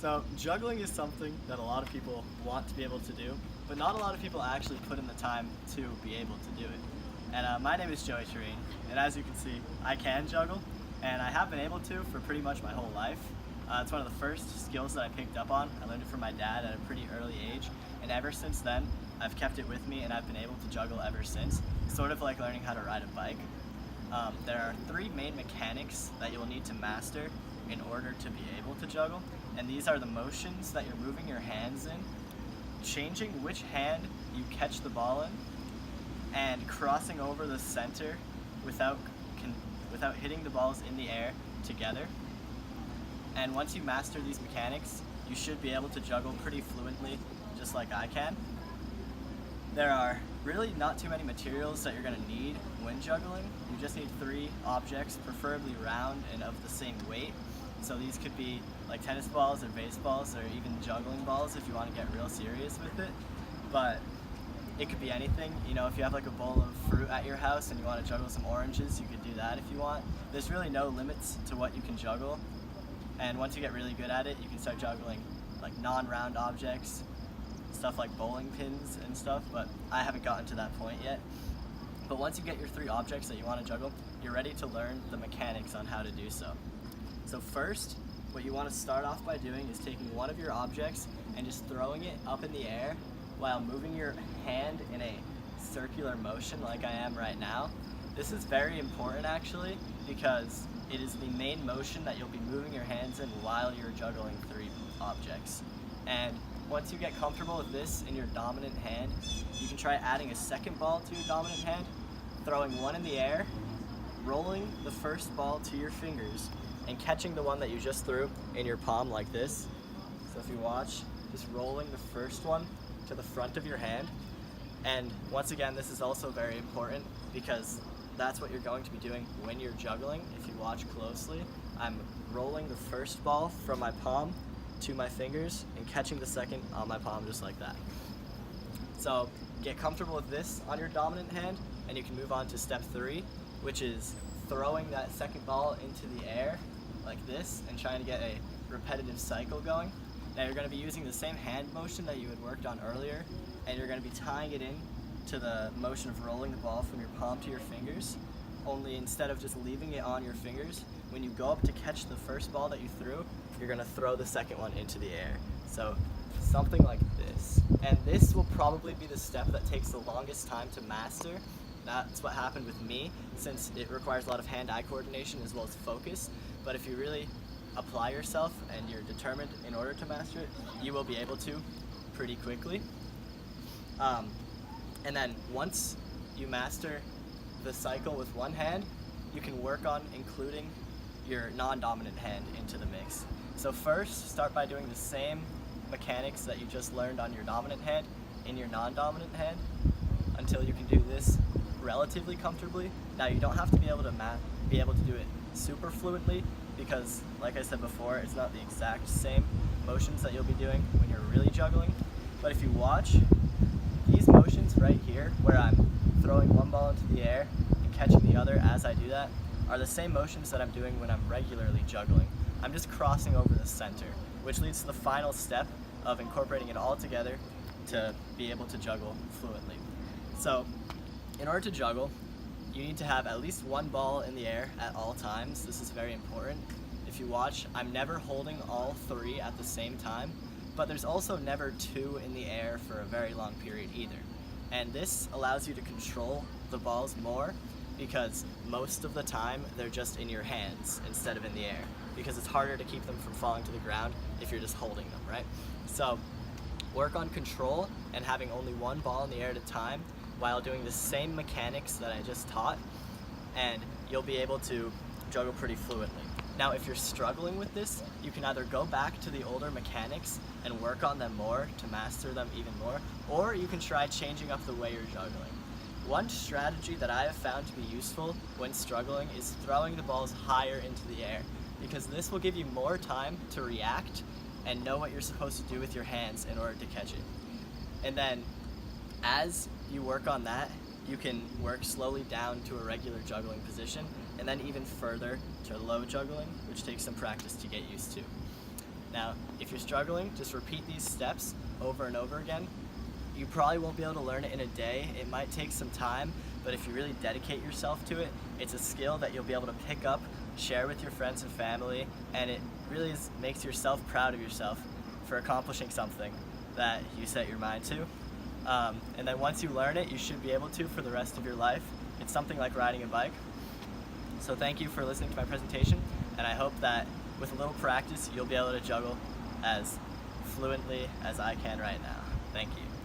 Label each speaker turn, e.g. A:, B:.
A: So juggling is something that a lot of people want to be able to do, but not a lot of people actually put in the time to be able to do it. And my name is Joey Tureen, and as you can see, I can juggle, and I have been able to for pretty much my whole life. It's one of the first skills that I picked up on. I learned it from my dad at a pretty early age, and ever since then, I've kept it with me and I've been able to juggle ever since, sort of like learning how to ride a bike. There are three main mechanics that you'll need to master in order to be able to juggle, and these are the motions that you're moving your hands in, changing which hand you catch the ball in, and crossing over the center without hitting the balls in the air together. And once you master these mechanics, you should be able to juggle pretty fluently, just like I can. There are really not too many materials that you're going to need when juggling. You just need three objects, preferably round and of the same weight. So these could be like tennis balls or baseballs or even juggling balls if you want to get real serious with it. But it could be anything. You know, if you have like a bowl of fruit at your house and you want to juggle some oranges, you could do that if you want. There's really no limits to what you can juggle. And once you get really good at it, you can start juggling like non-round objects, stuff like bowling pins and stuff, but I haven't gotten to that point yet. But once you get your three objects that you want to juggle, you're ready to learn the mechanics on how to do so. So first, what you want to start off by doing is taking one of your objects and just throwing it up in the air while moving your hand in a circular motion like I am right now. This is very important actually, because it is the main motion that you'll be moving your hands in while you're juggling three objects. And once you get comfortable with this in your dominant hand, you can try adding a second ball to your dominant hand, throwing one in the air, rolling the first ball to your fingers, and catching the one that you just threw in your palm like this. So if you watch, just rolling the first one to the front of your hand. And once again, this is also very important because that's what you're going to be doing when you're juggling. If you watch closely, I'm rolling the first ball from my palm to my fingers and catching the second on my palm just like that. So get comfortable with this on your dominant hand and you can move on to step 3, which is throwing that second ball into the air like this and trying to get a repetitive cycle going. Now you're going to be using the same hand motion that you had worked on earlier, and you're going to be tying it in to the motion of rolling the ball from your palm to your fingers, only instead of just leaving it on your fingers, when you go up to catch the first ball that you threw, you're going to throw the second one into the air. So something like this. And this will probably be the step that takes the longest time to master. That's what happened with me, since it requires a lot of hand-eye coordination as well as focus. But if you really apply yourself and you're determined in order to master it, you will be able to pretty quickly. And then once you master the cycle with one hand, you can work on including your non-dominant hand into the mix. So first, start by doing the same mechanics that you just learned on your dominant hand in your non-dominant hand until you can do this relatively comfortably. Now you don't have to be able to do it super fluently because, like I said before, it's not the exact same motions that you'll be doing when you're really juggling. But if you watch, these motions right here, where I'm throwing one ball into the air and catching the other as I do that, are the same motions that I'm doing when I'm regularly juggling. I'm just crossing over the center, which leads to the final step of incorporating it all together to be able to juggle fluently. So, in order to juggle, you need to have at least one ball in the air at all times. This is very important. If you watch, I'm never holding all three at the same time, but there's also never two in the air for a very long period either. And this allows you to control the balls more because most of the time they're just in your hands instead of in the air, because it's harder to keep them from falling to the ground if you're just holding them, right? So work on control and having only one ball in the air at a time while doing the same mechanics that I just taught, and you'll be able to juggle pretty fluently. Now, if you're struggling with this, you can either go back to the older mechanics and work on them more to master them even more, or you can try changing up the way you're juggling. One strategy that I have found to be useful when struggling is throwing the balls higher into the air, because this will give you more time to react and know what you're supposed to do with your hands in order to catch it. And then as you work on that, you can work slowly down to a regular juggling position, and then even further to low juggling, which takes some practice to get used to. Now, if you're struggling, just repeat these steps over and over again. You probably won't be able to learn it in a day. It might take some time, but if you really dedicate yourself to it, it's a skill that you'll be able to pick up, share with your friends and family, and it really makes yourself proud of yourself for accomplishing something that you set your mind to. And then once you learn it, you should be able to for the rest of your life. It's something like riding a bike. So thank you for listening to my presentation, and I hope that with a little practice, you'll be able to juggle as fluently as I can right now. Thank you.